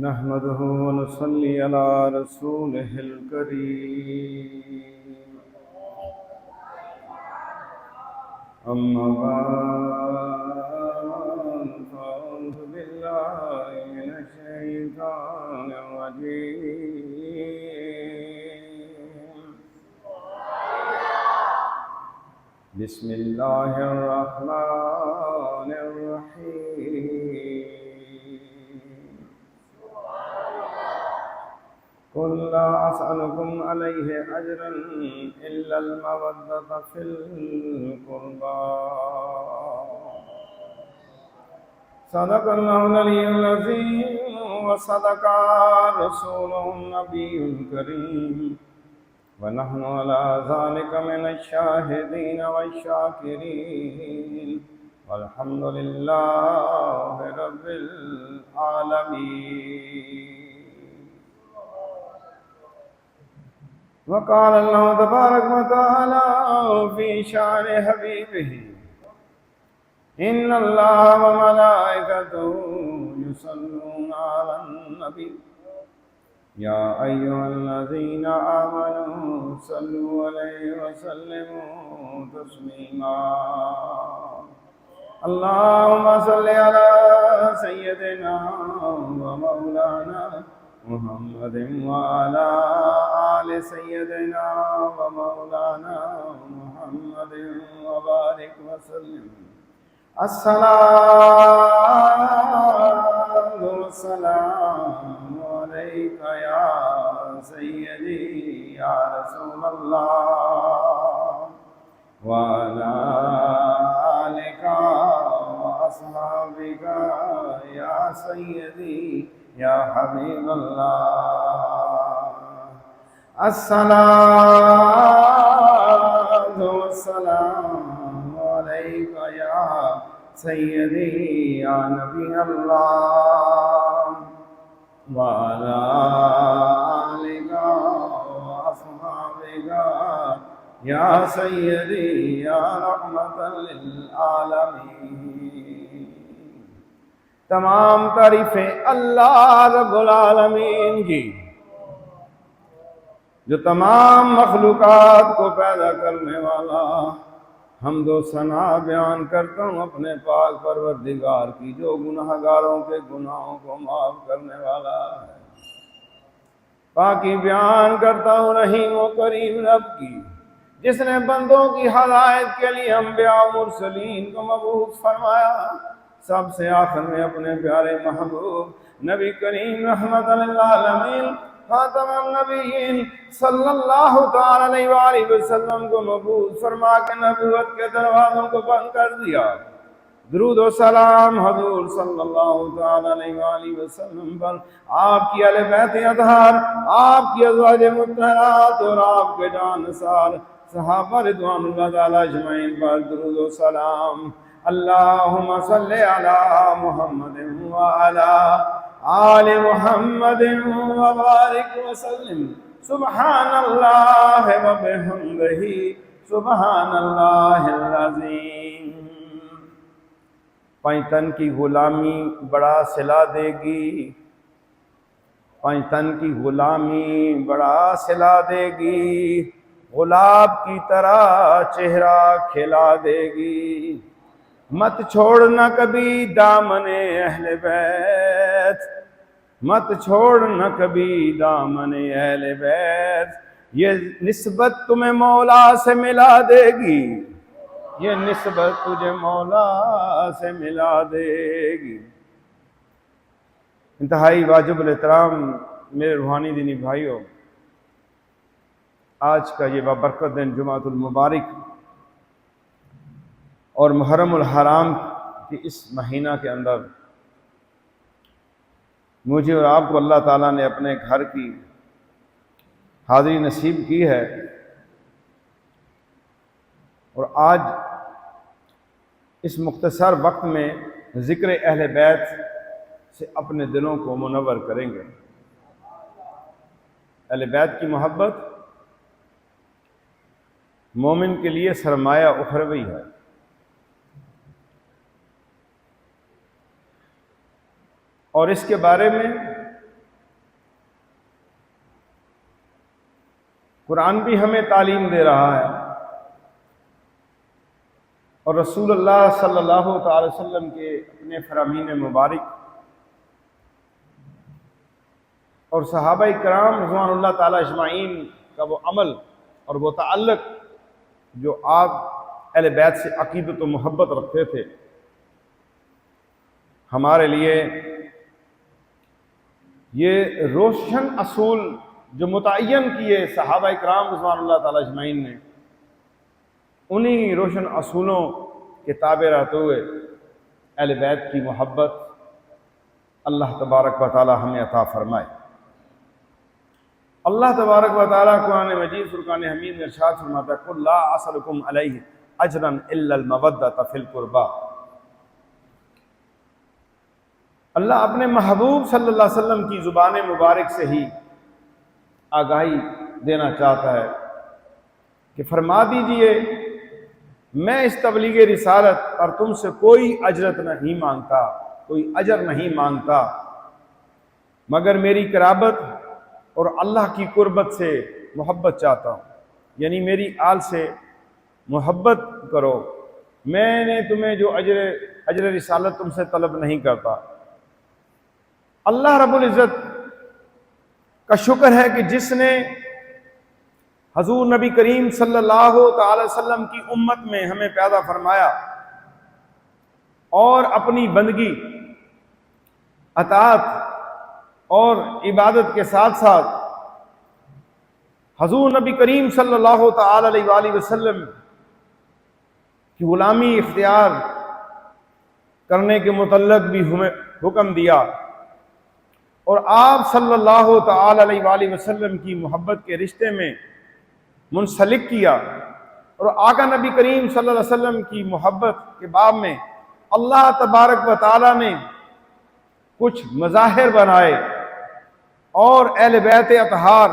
نحمده ونصلي على رسوله الكريم أما بعد فأعوذ بالله من الشيطان الرجيم بسم الله الرحمن الرحيم قل لا أسألكم عليه أجرا إلا المودة في القربى صدق الله العلي العظيم وصدق رسوله النبي الكريم ونحن على ذلك من الشاهدين والشاكرين والحمد لله رب العالمين. وقال الله تبارك وتعالى في شأن حبيبه إن الله وملائكته يصلون على النبي يا أيها الذين آمنوا صلوا عليه وسلموا تسليما. اللهم صل على سيدنا ومولانا محمد وعلى آل سيدنا ومولانا محمد وبارك وسلم. الصلاة والسلام عليك يا سيدي يا رسول الله وعلى آلك وأصحابك يا سيدي يا حبيب الله. الصلاة والسلام عليك يا سيدي يا نبي الله وعلى آلك وأصحابك يا سيدي يا رحمة للعالمين. تمام تعریفیں اللہ رب العالمین کی جو تمام مخلوقات کو پیدا کرنے والا. حمد و ثنا بیان کرتا ہوں اپنے پاک پروردگار کی جو گناہگاروں کے گناہوں کو معاف کرنے والا ہے. پاکی بیان کرتا ہوں رحیم و کریم رب کی جس نے بندوں کی ہدایت کے لیے انبیاء و مرسلین کو مبعوث فرمایا. سب سے آخر میں اپنے پیارے محبوب نبی کریم رحمت للعالمین خاتم النبیین صلی اللہ تعالی علیہ وآلہ وسلم کو مبعوث فرما کے نبوت کے دروازوں کو بند کر دیا. درود و سلام حضور صلی اللہ تعالی علیہ وآلہ وسلم پر، آپ کی اہل بیت اطہار، آپ کی ازواج مطہرات اور آپ کے جانثار صحابہ رضوان اللہ تعالی اجمعین پر درود و سلام. اللہم صلی علی محمد وعلی آل محمد وبارک وسلم. سبحان اللہ وبحمدہ سبحان اللہ العظیم. پنجتن کی غلامی بڑا صلہ دے گی، پنجتن کی غلامی بڑا صلہ دے گی، گلاب کی طرح چہرہ کھلا دے گی. مت چھوڑنا کبھی دامن اہل بیت، مت چھوڑنا کبھی دامن اہل بیت. یہ نسبت تمہیں مولا سے ملا دے گی، یہ نسبت تجھے مولا سے ملا دے گی. انتہائی واجب الاحترام میرے روحانی دینی بھائیوں، آج کا یہ بابرکت دن جمعۃ المبارک اور محرم الحرام کی اس مہینہ کے اندر مجھے اور آپ کو اللہ تعالیٰ نے اپنے گھر کی حاضری نصیب کی ہے، اور آج اس مختصر وقت میں ذکر اہل بیت سے اپنے دلوں کو منور کریں گے. اہل بیت کی محبت مومن کے لیے سرمایہ اخروی ہے. اور اس کے بارے میں قرآن بھی ہمیں تعلیم دے رہا ہے، اور رسول اللہ صلی اللہ تعالی وسلم کے اپنے فرامین مبارک اور صحابہ کرام رضوان اللہ تعالی اجمعین کا وہ عمل اور وہ تعلق جو آپ اہل بیت سے عقیدت و محبت رکھتے تھے، ہمارے لیے یہ روشن اصول جو متعین کیے صحابہ کرام رضوان اللہ تعالی اجمعین نے، انہی روشن اصولوں کے تابع رہتے ہوئے اہل بیت کی محبت اللہ تبارک و تعالی ہمیں عطا فرمائے۔ اللہ تبارک و تعالی قرآن مجید فرقان حمید میں ارشاد فرماتا ہے قُلْ لَا أَسْأَلُكُمْ عَلَيْهِ أَجْرًا إِلَّا الْمَوَدَّةَ فِي الْقُرْبَى۔ اللہ اپنے محبوب صلی اللہ علیہ وسلم کی زبان مبارک سے ہی آگاہی دینا چاہتا ہے کہ فرما دیجئے میں اس تبلیغ رسالت اور تم سے کوئی اجرت نہیں مانگتا، کوئی اجر نہیں مانگتا، مگر میری قرابت اور اللہ کی قربت سے محبت چاہتا ہوں، یعنی میری آل سے محبت کرو۔ میں نے تمہیں جو اجر رسالت تم سے طلب نہیں کرتا۔ اللہ رب العزت کا شکر ہے کہ جس نے حضور نبی کریم صلی اللہ تعالی وسلم کی امت میں ہمیں پیدا فرمایا اور اپنی بندگی، اطاعت اور عبادت کے ساتھ ساتھ حضور نبی کریم صلی اللہ تعالی علیہ وآلہ وسلم کی غلامی اختیار کرنے کے متعلق بھی ہمیں حکم دیا، اور آپ صلی اللہ تعالی علیہ وآلہ وسلم کی محبت کے رشتے میں منسلک کیا، اور آقا نبی کریم صلی اللہ علیہ وسلم کی محبت کے باب میں اللہ تبارک و تعالی نے کچھ مظاہر بنائے، اور اہل بیت اطہار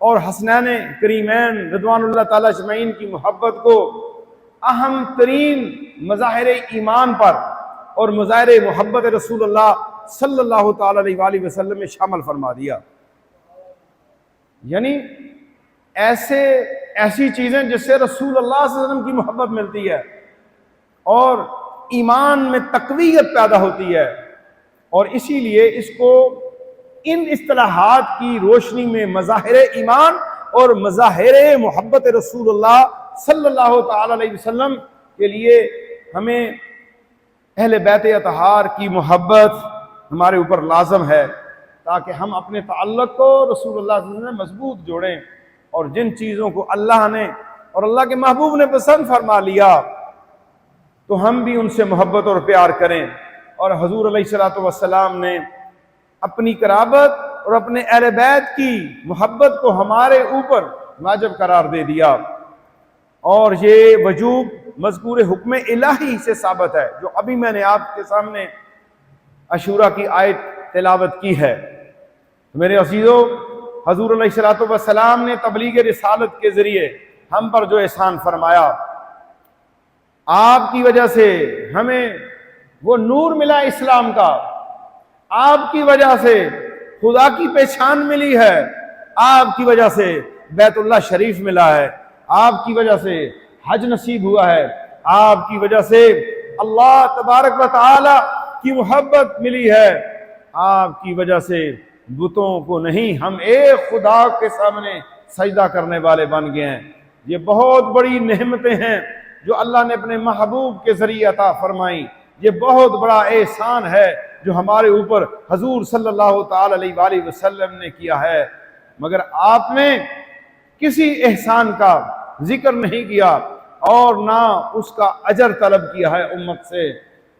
اور حسنین کریمین رضوان اللہ تعالی اجمعین کی محبت کو اہم ترین مظاہر ایمان پر اور مظاہر محبت رسول اللہ صلی اللہ تعالی علیہ وآلہ وسلم میں شامل فرما دیا۔ یعنی ایسی چیزیں جس سے رسول اللہ صلی اللہ علیہ وسلم کی محبت ملتی ہے اور ایمان میں تقویت پیدا ہوتی ہے، اور اسی لیے اس کو ان اصطلاحات کی روشنی میں مظاہر ایمان اور مظاہر محبت رسول اللہ صلی اللہ تعالی علیہ وسلم کے لیے ہمیں اہل بیت اطہار کی محبت ہمارے اوپر لازم ہے، تاکہ ہم اپنے تعلق کو رسول اللہ صلی اللہ علیہ وسلم سے مضبوط جوڑیں، اور جن چیزوں کو اللہ نے اور اللہ کے محبوب نے پسند فرما لیا تو ہم بھی ان سے محبت اور پیار کریں۔ اور حضور علیہ الصلوۃ والسلام نے اپنی قرابت اور اپنے اہل بیت کی محبت کو ہمارے اوپر واجب قرار دے دیا، اور یہ وجوب مذکور حکم الہی سے ثابت ہے جو ابھی میں نے آپ کے سامنے عاشورہ کی آیت تلاوت کی ہے۔ میرے عزیزو، حضور علیہ الصلوۃ والسلام نے تبلیغ رسالت کے ذریعے ہم پر جو احسان فرمایا، آپ کی وجہ سے ہمیں وہ نور ملا اسلام کا، آپ کی وجہ سے خدا کی پہچان ملی ہے، آپ کی وجہ سے بیت اللہ شریف ملا ہے، آپ کی وجہ سے حج نصیب ہوا ہے، آپ کی وجہ سے اللہ تبارک و تعالی کی محبت ملی ہے، آپ کی وجہ سے بتوں کو نہیں، ہم ایک خدا کے سامنے سجدہ کرنے والے بن گئے ہیں۔ یہ بہت بڑی نعمتیں ہیں جو اللہ نے اپنے محبوب کے ذریعے عطا فرمائی، یہ بہت بڑا احسان ہے جو ہمارے اوپر حضور صلی اللہ تعالی علیہ وآلہ وسلم نے کیا ہے، مگر آپ نے کسی احسان کا ذکر نہیں کیا اور نہ اس کا اجر طلب کیا ہے امت سے،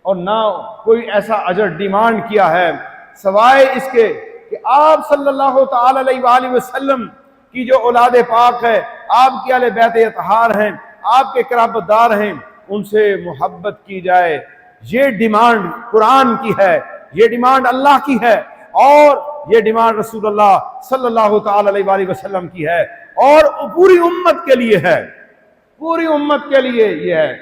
اور نہ کوئی ایسا اجر ڈیمانڈ کیا ہے سوائے اس کے کہ آپ صلی اللہ تعالی علیہ وآلہ وسلم کی جو اولاد پاک ہے، آپ کی اہل بیت اطہار ہیں، آپ کے قرابت دار ہیں، ان سے محبت کی جائے۔ یہ ڈیمانڈ قرآن کی ہے، یہ ڈیمانڈ اللہ کی ہے، اور یہ ڈیمانڈ رسول اللہ صلی اللہ تعالی علیہ وآلہ وسلم کی ہے، اور پوری امت کے لیے ہے، پوری امت کے لیے یہ ہے۔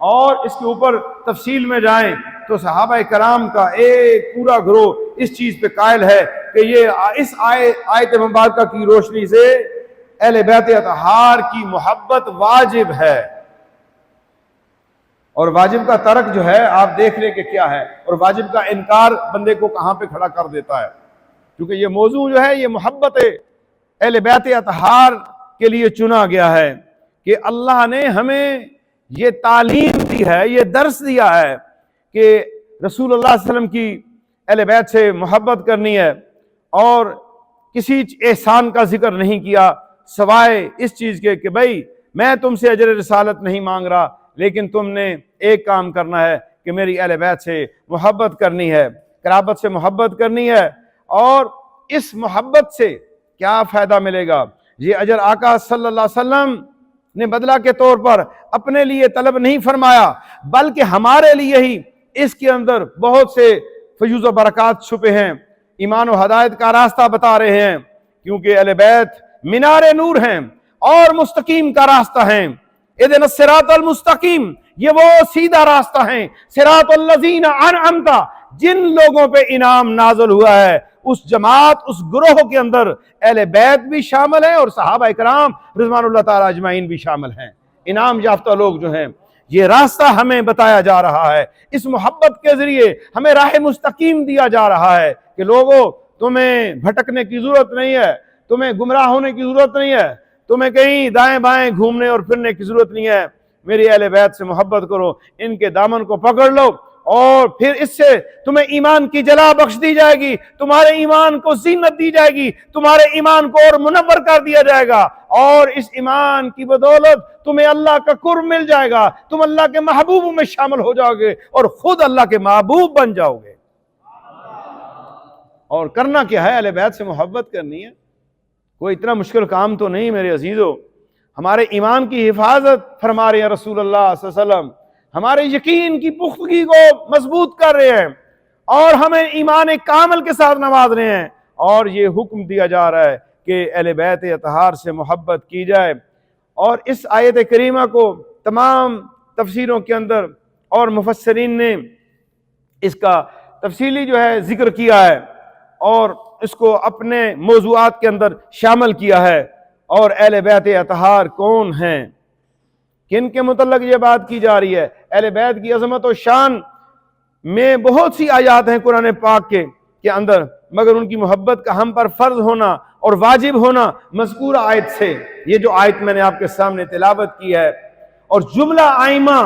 اور اس کے اوپر تفصیل میں جائیں تو صحابہ کرام کا ایک پورا گروہ اس چیز پہ قائل ہے کہ یہ اس آیت مبارکہ کی روشنی سے اہل بیت اطہار کی محبت واجب ہے، اور واجب کا ترک جو ہے آپ دیکھ لیں کہ کیا ہے، اور واجب کا انکار بندے کو کہاں پہ کھڑا کر دیتا ہے، کیونکہ یہ موضوع جو ہے یہ محبت اہل بیت اطہار کے لیے چنا گیا ہے کہ اللہ نے ہمیں یہ تعلیم دی ہے، یہ درس دیا ہے کہ رسول اللہ صلی اللہ علیہ وسلم کی اہل بیت سے محبت کرنی ہے، اور کسی احسان کا ذکر نہیں کیا سوائے اس چیز کے کہ بھائی میں تم سے اجر رسالت نہیں مانگ رہا، لیکن تم نے ایک کام کرنا ہے کہ میری اہل بیت سے محبت کرنی ہے، قرابت سے محبت کرنی ہے، اور اس محبت سے کیا فائدہ ملے گا؟ یہ اجر آقا صلی اللہ علیہ وسلم نے بدلہ کے طور پر اپنے لیے طلب نہیں فرمایا، بلکہ ہمارے لیے ہی اس کے اندر بہت سے فیوز و برکات چھپے ہیں، ایمان و ہدایت کا راستہ بتا رہے ہیں، کیونکہ اہل بیت مینار نور ہیں اور مستقیم کا راستہ ہیں۔ اہدنا الصراط المستقیم، یہ وہ سیدھا راستہ ہیں، صراط الذین انعمت، جن لوگوں پہ انعام نازل ہوا ہے، اس جماعت، اس گروہ کے اندر اہل بیت بھی شامل ہیں اور صحابہ اکرام رضوان اللہ تعالی اجمعین بھی شامل ہیں، انعام یافتہ لوگ جو ہیں۔ یہ راستہ ہمیں بتایا جا رہا ہے، اس محبت کے ذریعے ہمیں راہ مستقیم دیا جا رہا ہے کہ لوگوں تمہیں بھٹکنے کی ضرورت نہیں ہے، تمہیں گمراہ ہونے کی ضرورت نہیں ہے، تمہیں کہیں دائیں بائیں گھومنے اور پھرنے کی ضرورت نہیں ہے، میری اہل بیت سے محبت کرو، ان کے دامن کو پکڑ لو، اور پھر اس سے تمہیں ایمان کی جلا بخش دی جائے گی، تمہارے ایمان کو زینت دی جائے گی، تمہارے ایمان کو اور منور کر دیا جائے گا، اور اس ایمان کی بدولت تمہیں اللہ کا قرب مل جائے گا، تم اللہ کے محبوبوں میں شامل ہو جاؤ گے اور خود اللہ کے محبوب بن جاؤ گے۔ اور کرنا کیا ہے؟ اہل بیت سے محبت کرنی ہے، کوئی اتنا مشکل کام تو نہیں میرے عزیزو۔ ہمارے ایمان کی حفاظت فرما رہے ہیں رسول اللہ صلی اللہ علیہ وسلم، ہمارے یقین کی پختگی کو مضبوط کر رہے ہیں، اور ہمیں ایمان کامل کے ساتھ نواز رہے ہیں، اور یہ حکم دیا جا رہا ہے کہ اہل بیت اطہار سے محبت کی جائے۔ اور اس آیت کریمہ کو تمام تفسیروں کے اندر اور مفسرین نے اس کا تفصیلی جو ہے ذکر کیا ہے، اور اس کو اپنے موضوعات کے اندر شامل کیا ہے۔ اور اہل بیت اطہار کون ہیں، کن کے متعلق یہ بات کی جا رہی ہے؟ اہل بیت کی عظمت و شان میں بہت سی آیات ہیں قرآن پاک کے اندر، مگر ان کی محبت کا ہم پر فرض ہونا اور واجب ہونا مذکورہ آیت سے، یہ جو آیت میں نے آپ کے سامنے تلاوت کی ہے، اور جملہ آئمہ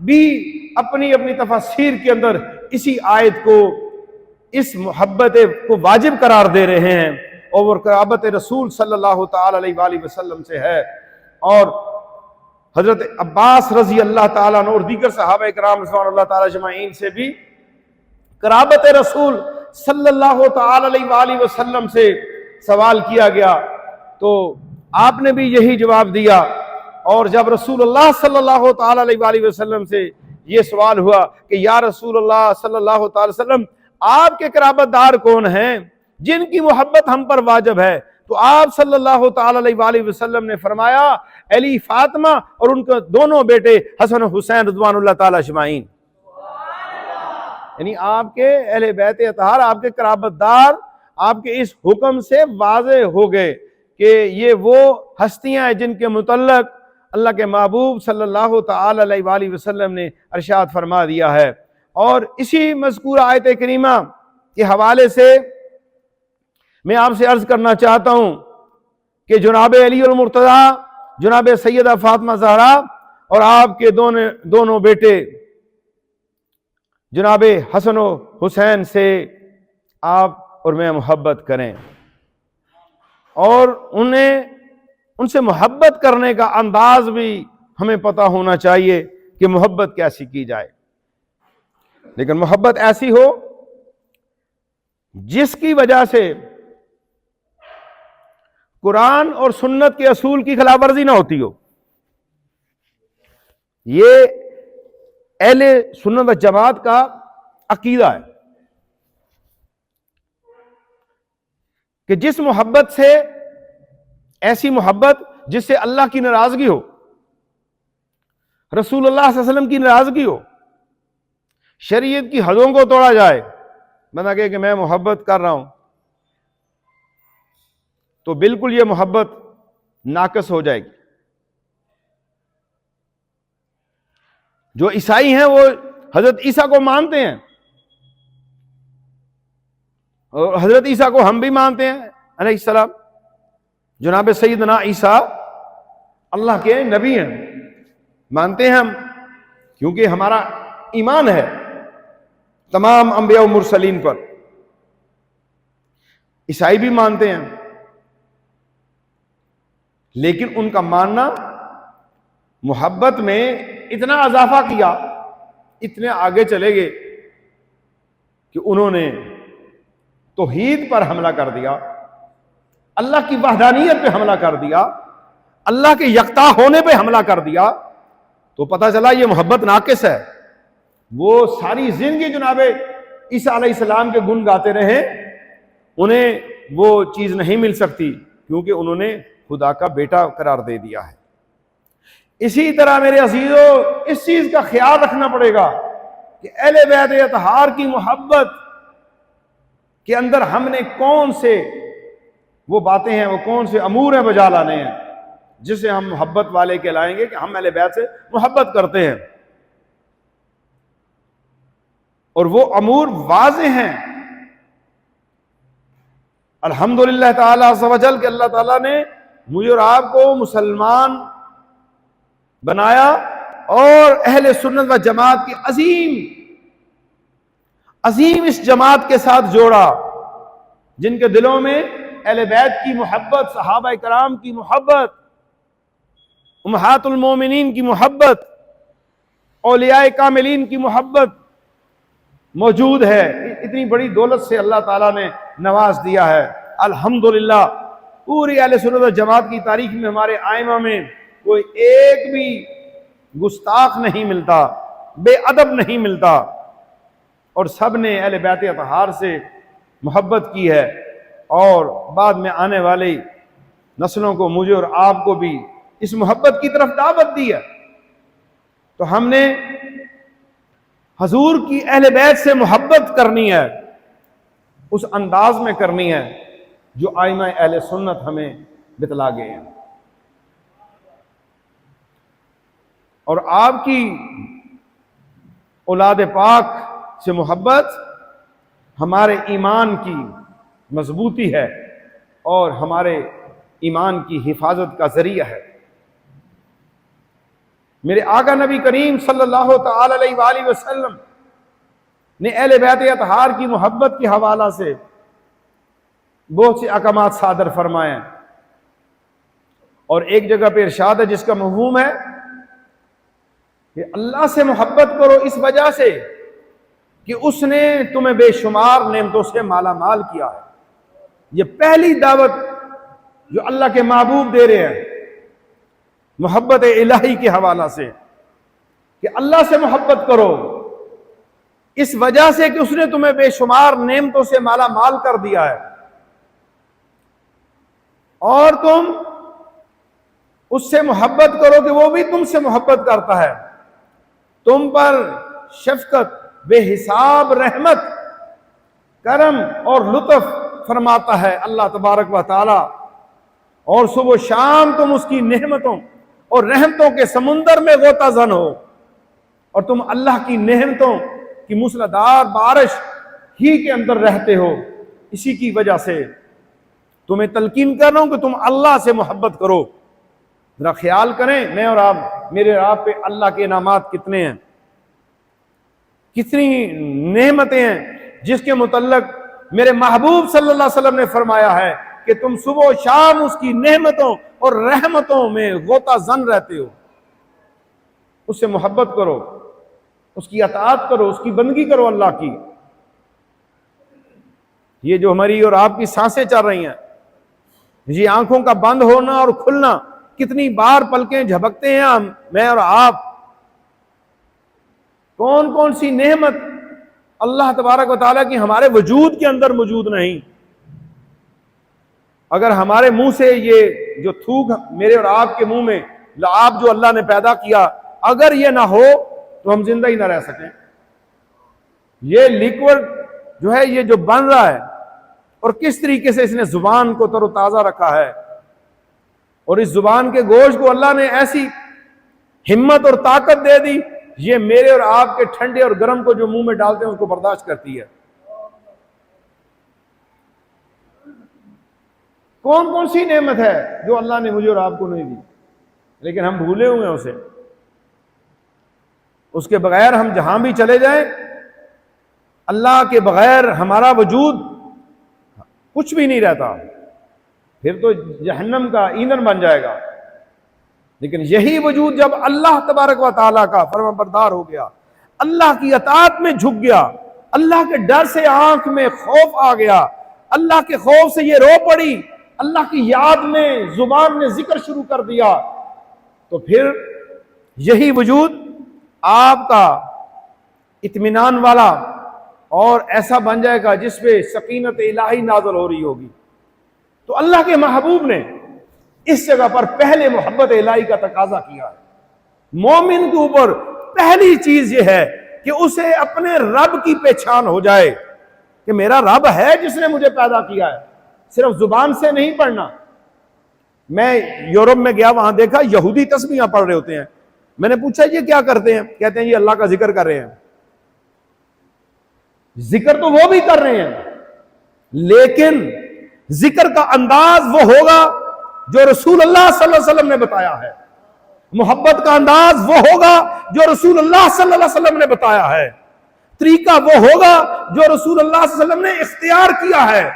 بھی اپنی اپنی تفاسیر کے اندر اسی آیت کو، اس محبت کو واجب قرار دے رہے ہیں، اور وہ قرابت رسول صلی اللہ تعالی علیہ وآلہ وسلم سے ہے۔ اور حضرت عباس رضی اللہ تعالیٰ عنہ اور دیگر صحابہ اکرام رضوان اللہ تعالیٰ اجمعین سے بھی قرابت رسول صلی اللہ تعالی علیہ وآلہ وسلم سے سوال کیا گیا، تو آپ نے بھی یہی جواب دیا۔ اور جب رسول اللہ صلی اللہ تعالی علیہ وآلہ وسلم سے یہ سوال ہوا کہ یا رسول اللہ صلی اللہ تعالی وسلم، آپ کے قرابت دار کون ہیں جن کی محبت ہم پر واجب ہے؟ تو آپ صلی اللہ تعالی علیہ وآلہ وسلم نے فرمایا علی، فاطمہ اور ان کے دونوں بیٹے حسن و حسین رضوان اللہ تعالی اجمعین۔ یعنی آپ کے اہل بیت اطہار، آپ کے قرابت دار آپ کے اس حکم سے واضح ہو گئے کہ یہ وہ ہستیاں ہیں جن کے متعلق اللہ کے محبوب صلی اللہ تعالی علیہ وآلہ وسلم نے ارشاد فرما دیا ہے۔ اور اسی مذکورہ آیت کریمہ کے حوالے سے میں آپ سے عرض کرنا چاہتا ہوں کہ جناب علی المرتضیٰ، جناب سیدہ فاطمہ زہرا اور آپ کے دونوں بیٹے جناب حسن و حسین سے آپ اور میں محبت کریں، اور ان سے محبت کرنے کا انداز بھی ہمیں پتہ ہونا چاہیے کہ محبت کیسی کی جائے، لیکن محبت ایسی ہو جس کی وجہ سے قرآن اور سنت کے اصول کی خلاف ورزی نہ ہوتی ہو۔ یہ اہل سنت و جماعت کا عقیدہ ہے کہ جس محبت سے، ایسی محبت جس سے اللہ کی ناراضگی ہو، رسول اللہ صلی اللہ علیہ وسلم کی ناراضگی ہو، شریعت کی حدوں کو توڑا جائے، بنا کہ میں محبت کر رہا ہوں، تو بالکل یہ محبت ناقص ہو جائے گی۔ جو عیسائی ہیں وہ حضرت عیسیٰ کو مانتے ہیں، اور حضرت عیسیٰ کو ہم بھی مانتے ہیں علیہ السلام۔ جناب سیدنا عیسیٰ اللہ کے نبی ہیں، مانتے ہیں ہم، کیونکہ ہمارا ایمان ہے تمام انبیاء و مرسلین پر۔ عیسائی بھی مانتے ہیں، لیکن ان کا ماننا محبت میں اتنا اضافہ کیا، اتنے آگے چلے گئے کہ انہوں نے توحید پر حملہ کر دیا، اللہ کی وحدانیت پہ حملہ کر دیا، اللہ کے یکتا ہونے پہ حملہ کر دیا، تو پتہ چلا یہ محبت ناقص ہے۔ وہ ساری زندگی جناب عیسیٰ علیہ السلام کے گن گاتے رہے، انہیں وہ چیز نہیں مل سکتی، کیونکہ انہوں نے خدا کا بیٹا قرار دے دیا ہے۔ اسی طرح میرے عزیزو اس چیز کا خیال رکھنا پڑے گا کہ اہل بیت اطہار کی محبت کے اندر ہم نے کون سے وہ باتیں ہیں، وہ کون سے امور ہیں بجا لانے ہیں جسے ہم محبت والے کہلائیں گے کہ ہم اہل بیت سے محبت کرتے ہیں۔ اور وہ امور واضح ہیں، الحمدللہ تعالیٰ عز و جل کہ اللہ تعالیٰ نے مجھے اور آپ کو مسلمان بنایا اور اہل سنت و جماعت کی عظیم اس جماعت کے ساتھ جوڑا، جن کے دلوں میں اہل بیت کی محبت، صحابہ کرام کی محبت، امہات المومنین کی محبت، اولیاء کاملین کی محبت موجود ہے۔ اتنی بڑی دولت سے اللہ تعالیٰ نے نواز دیا ہے الحمدللہ۔ پوری اہل سنت و جماعت کی تاریخ میں ہمارے ائمہ میں کوئی ایک بھی گستاخ نہیں ملتا، بے ادب نہیں ملتا، اور سب نے اہل بیت اطہار سے محبت کی ہے، اور بعد میں آنے والی نسلوں کو، مجھے اور آپ کو بھی اس محبت کی طرف دعوت دی ہے۔ تو ہم نے حضور کی اہل بیت سے محبت کرنی ہے، اس انداز میں کرنی ہے جو ائمہ اہل سنت ہمیں بتلا گئے ہیں۔ اور آپ کی اولاد پاک سے محبت ہمارے ایمان کی مضبوطی ہے اور ہمارے ایمان کی حفاظت کا ذریعہ ہے۔ میرے آقا نبی کریم صلی اللہ تعالی علیہ وآلہ وسلم نے اہل بیت اطہار کی محبت کے حوالہ سے بہت سے احکامات صادر فرمائے ہیں، اور ایک جگہ پہ ارشاد ہے جس کا مفہوم ہے کہ اللہ سے محبت کرو اس وجہ سے کہ اس نے تمہیں بے شمار نعمتوں سے مالا مال کیا ہے۔ یہ پہلی دعوت جو اللہ کے محبوب دے رہے ہیں محبت الہی کے حوالہ سے، کہ اللہ سے محبت کرو اس وجہ سے کہ اس نے تمہیں بے شمار نعمتوں سے مالا مال کر دیا ہے، اور تم اس سے محبت کرو کہ وہ بھی تم سے محبت کرتا ہے، تم پر شفقت، بے حساب رحمت، کرم اور لطف فرماتا ہے اللہ تبارک و تعالی، اور صبح و شام تم اس کی نعمتوں اور رحمتوں کے سمندر میں غوطہ زن ہو، اور تم اللہ کی نعمتوں کی موسلادھار بارش ہی کے اندر رہتے ہو۔ اسی کی وجہ سے تمہیں تلقین کر رہا ہوں کہ تم اللہ سے محبت کرو۔ ذرا خیال کریں، میں اور آپ، میرے اور آپ پہ اللہ کے انعامات کتنے ہیں، کتنی نعمتیں ہیں جس کے متعلق میرے محبوب صلی اللہ علیہ وسلم نے فرمایا ہے کہ تم صبح و شام اس کی نعمتوں اور رحمتوں میں غوطہ زن رہتے ہو۔ اس سے محبت کرو، اس کی اطاعت کرو، اس کی بندگی کرو اللہ کی۔ یہ جو ہماری اور آپ کی سانسیں چل رہی ہیں، یہ آنکھوں کا بند ہونا اور کھلنا، کتنی بار پلکیں جھپکتے ہیں ہم، میں اور آپ، کون کون سی نعمت اللہ تبارک و تعالیٰ کی ہمارے وجود کے اندر موجود نہیں۔ اگر ہمارے منہ سے یہ جو تھوک میرے اور آپ کے منہ میں لعاب جو اللہ نے پیدا کیا، اگر یہ نہ ہو تو ہم زندہ ہی نہ رہ سکیں۔ یہ لیکوڈ جو ہے، یہ جو بن رہا ہے، اور کس طریقے سے اس نے زبان کو تر و تازہ رکھا ہے، اور اس زبان کے گوشت کو اللہ نے ایسی ہمت اور طاقت دے دی، یہ میرے اور آپ کے ٹھنڈے اور گرم کو جو منہ میں ڈالتے ہیں اس کو برداشت کرتی ہے۔ کون کون سی نعمت ہے جو اللہ نے مجھے اور آپ کو نہیں دی، لیکن ہم بھولے ہوئے ہیں اسے۔ اس کے بغیر ہم جہاں بھی چلے جائیں، اللہ کے بغیر ہمارا وجود کچھ بھی نہیں رہتا، پھر تو جہنم کا ایندھن بن جائے گا۔ لیکن یہی وجود جب اللہ تبارک و تعالیٰ کا فرما بردار ہو گیا، اللہ کی اطاعت میں جھک گیا، اللہ کے ڈر سے آنکھ میں خوف آ گیا، اللہ کے خوف سے یہ رو پڑی، اللہ کی یاد میں زبان نے ذکر شروع کر دیا، تو پھر یہی وجود آپ کا اطمینان والا اور ایسا بن جائے گا جس پہ سکینت الہی نازل ہو رہی ہوگی۔ تو اللہ کے محبوب نے اس جگہ پر پہلے محبت الہی کا تقاضا کیا ہے۔ مومن کے اوپر پہلی چیز یہ ہے کہ اسے اپنے رب کی پہچان ہو جائے کہ میرا رب ہے جس نے مجھے پیدا کیا ہے، صرف زبان سے نہیں پڑھنا۔ میں یورپ میں گیا، وہاں دیکھا یہودی تسبیحاں پڑھ رہے ہوتے ہیں، میں نے پوچھا یہ کیا کرتے ہیں؟ کہتے ہیں یہ اللہ کا ذکر کر رہے ہیں۔ ذکر تو وہ بھی کر رہے ہیں، لیکن ذکر کا انداز وہ ہوگا جو رسول اللہ صلی اللہ علیہ وسلم نے بتایا ہے، محبت کا انداز وہ ہوگا جو رسول اللہ صلی اللہ علیہ وسلم نے بتایا ہے، طریقہ وہ ہوگا جو رسول اللہ صلی اللہ علیہ وسلم نے اختیار کیا ہے۔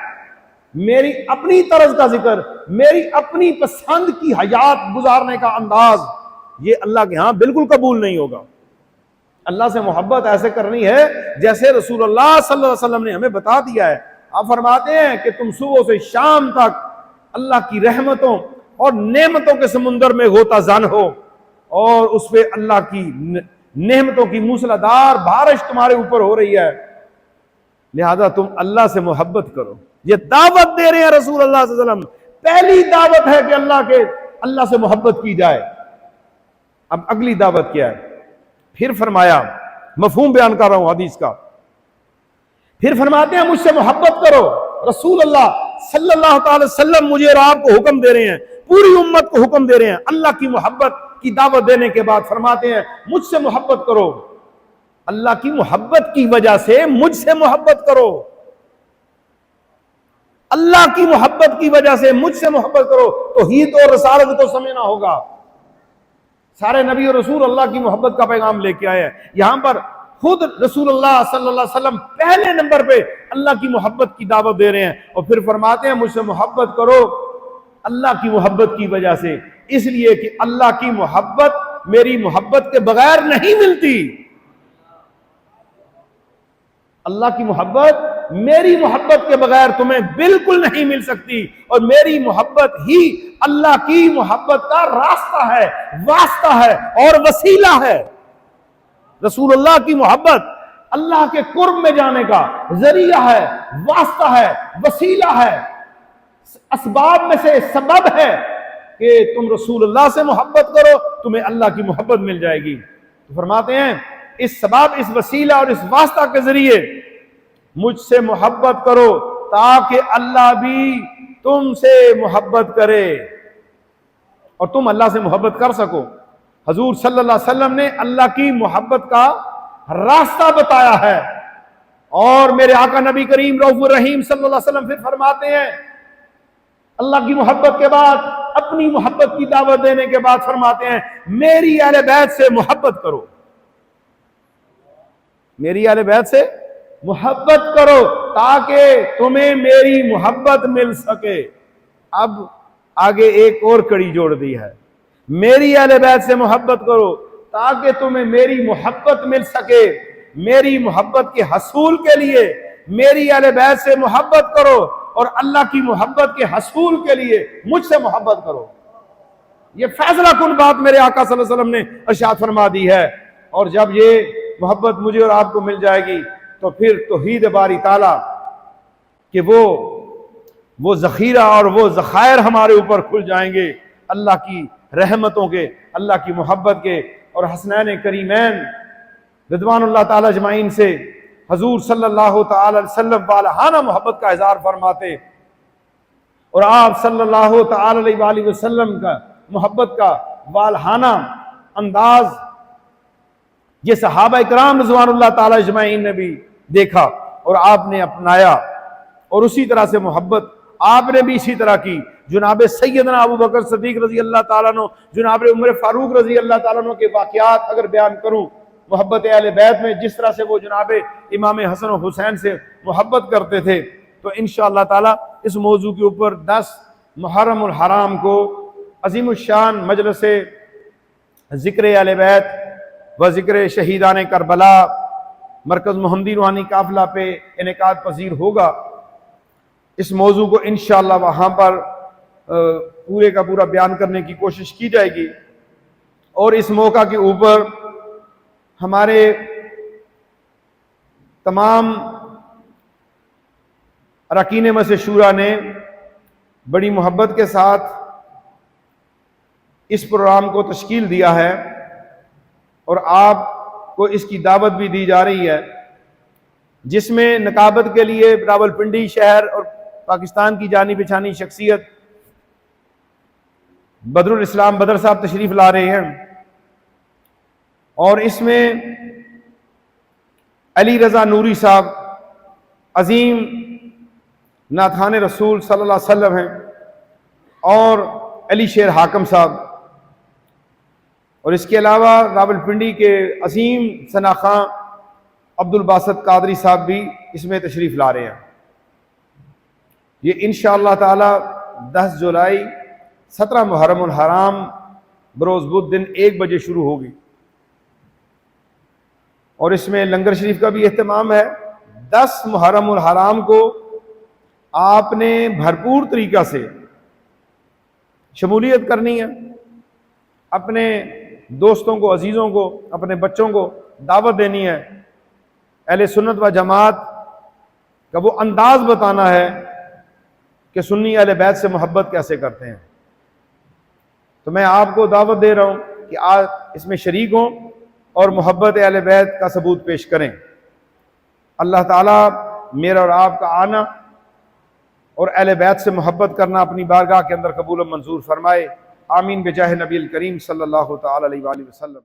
میری اپنی طرز کا ذکر، میری اپنی پسند کی حیات گزارنے کا انداز، یہ اللہ کے ہاں بالکل قبول نہیں ہوگا۔ اللہ سے محبت ایسے کرنی ہے جیسے رسول اللہ صلی اللہ علیہ وسلم نے ہمیں بتا دیا ہے۔ آپ فرماتے ہیں کہ تم صبح سے شام تک اللہ کی رحمتوں اور نعمتوں کے سمندر میں غوطہ زن ہو، اور اس پہ اللہ کی نعمتوں کی موسلادھار بارش تمہارے اوپر ہو رہی ہے، لہذا تم اللہ سے محبت کرو۔ یہ دعوت دے رہے ہیں رسول اللہ صلی اللہ علیہ وسلم، پہلی دعوت ہے کہ اللہ سے محبت کی جائے۔ اب اگلی دعوت کیا ہے؟ پھر فرمایا، مفہوم بیان کر رہا ہوں حدیث کا، پھر فرماتے ہیں مجھ سے محبت کرو۔ رسول اللہ صلی اللہ تعالی وسلم مجھے اور آپ کو حکم دے رہے ہیں، پوری امت کو حکم دے رہے ہیں، اللہ کی محبت کی دعوت دینے کے بعد فرماتے ہیں مجھ سے محبت کرو۔ اللہ کی محبت کی وجہ سے مجھ سے محبت کرو، اللہ کی محبت کی وجہ سے مجھ سے محبت کرو۔ توحید اور رسالت کو سمجھنا ہوگا۔ سارے نبی اور رسول اللہ کی محبت کا پیغام لے کے آئے ہیں، یہاں پر خود رسول اللہ صلی اللہ علیہ وسلم پہلے نمبر پہ اللہ کی محبت کی دعوت دے رہے ہیں، اور پھر فرماتے ہیں مجھ سے محبت کرو اللہ کی محبت کی وجہ سے، اس لیے کہ اللہ کی محبت میری محبت کے بغیر نہیں ملتی۔ اللہ کی محبت میری محبت کے بغیر تمہیں بالکل نہیں مل سکتی، اور میری محبت ہی اللہ کی محبت کا راستہ ہے، واسطہ ہے اور وسیلہ ہے۔ رسول اللہ کی محبت اللہ کے قرب میں جانے کا ذریعہ ہے، واسطہ ہے، وسیلہ ہے، اسباب میں سے سبب ہے کہ تم رسول اللہ سے محبت کرو، تمہیں اللہ کی محبت مل جائے گی۔ تو فرماتے ہیں اس سبب، اس وسیلہ اور اس واسطہ کے ذریعے مجھ سے محبت کرو تاکہ اللہ بھی تم سے محبت کرے اور تم اللہ سے محبت کر سکو۔ حضور صلی اللہ علیہ وسلم نے اللہ کی محبت کا راستہ بتایا ہے، اور میرے آقا نبی کریم رؤوف الرحیم صلی اللہ علیہ وسلم پھر فرماتے ہیں اللہ کی محبت کے بعد، اپنی محبت کی دعوت دینے کے بعد فرماتے ہیں میری اہل بیت سے محبت کرو، میری اہل بیت سے محبت کرو تاکہ تمہیں میری محبت مل سکے۔ اب آگے ایک اور کڑی جوڑ دی ہے، میری اہل بیت سے محبت کرو تاکہ تمہیں میری محبت مل سکے۔ میری محبت کے حصول کے لیے میری اہل بیت سے محبت کرو، اور اللہ کی محبت کے حصول کے لیے مجھ سے محبت کرو۔ یہ فیصلہ کن بات میرے آقا صلی اللہ علیہ وسلم نے ارشاد فرما دی ہے، اور جب یہ محبت مجھے اور آپ کو مل جائے گی تو پھر توحید باری تعالیٰ کہ وہ ذخیرہ اور وہ ذخائر ہمارے اوپر کھل جائیں گے، اللہ کی رحمتوں کے، اللہ کی محبت کے، اور حسنین کریمین رضوان اللہ تعالی اجمعین سے حضور صلی اللہ تعالی علیہ وسلم والہانہ محبت کا اظہار فرماتے، اور آپ صلی اللہ تعالی علیہ وآلہ وسلم کا محبت کا والہانہ انداز یہ صحابہ اکرام رضوان اللہ تعالی اجمعین نے بھی دیکھا اور آپ نے اپنایا، اور اسی طرح سے محبت آپ نے بھی اسی طرح کی۔ جناب سیدنا ابو بکر صدیق رضی اللہ تعالیٰ عنہ، جناب عمر فاروق رضی اللہ تعالیٰ عنہ کے واقعات اگر بیان کروں محبت اہل بیت میں، جس طرح سے وہ جناب امام حسن و حسین سے محبت کرتے تھے، تو انشاءاللہ تعالیٰ اس موضوع کے اوپر 10 محرم الحرام کو عظیم الشان مجلس ذکر اہل بیت و ذکر شہیدان کربلا مرکز محمدی روحانی قافلہ پہ انعقاد پذیر ہوگا۔ اس موضوع کو انشاءاللہ وہاں پر پورے کا پورا بیان کرنے کی کوشش کی جائے گی، اور اس موقع کے اوپر ہمارے تمام اراکین مجلس شورا نے بڑی محبت کے ساتھ اس پروگرام کو تشکیل دیا ہے، اور آپ کو اس کی دعوت بھی دی جا رہی ہے، جس میں نقابت کے لیے راولپنڈی شہر اور پاکستان کی جانی پہچانی شخصیت بدر الاسلام بدر صاحب تشریف لا رہے ہیں، اور اس میں علی رضا نوری صاحب عظیم نعتخوان رسول صلی اللہ علیہ وسلم ہیں، اور علی شیر حاکم صاحب، اور اس کے علاوہ راولپنڈی کے عظیم ثناء خواں عبد الباسط قادری صاحب بھی اس میں تشریف لا رہے ہیں۔ یہ انشاءاللہ تعالی 10 جولائی 17 محرم الحرام بروز بدھ دن 1 بجے شروع ہوگی، اور اس میں لنگر شریف کا بھی اہتمام ہے۔ 10 محرم الحرام کو آپ نے بھرپور طریقہ سے شمولیت کرنی ہے، اپنے دوستوں کو، عزیزوں کو، اپنے بچوں کو دعوت دینی ہے، اہل سنت و جماعت کا وہ انداز بتانا ہے کہ سنی اہل بیت سے محبت کیسے کرتے ہیں۔ تو میں آپ کو دعوت دے رہا ہوں کہ آج اس میں شریک ہوں اور محبت اہل بیت کا ثبوت پیش کریں۔ اللہ تعالیٰ میرا اور آپ کا آنا اور اہل بیت سے محبت کرنا اپنی بارگاہ کے اندر قبول و منظور فرمائے۔ آمین بجاہ نبی الکریم صلی اللہ تعالی علیہ وآلہ وسلم۔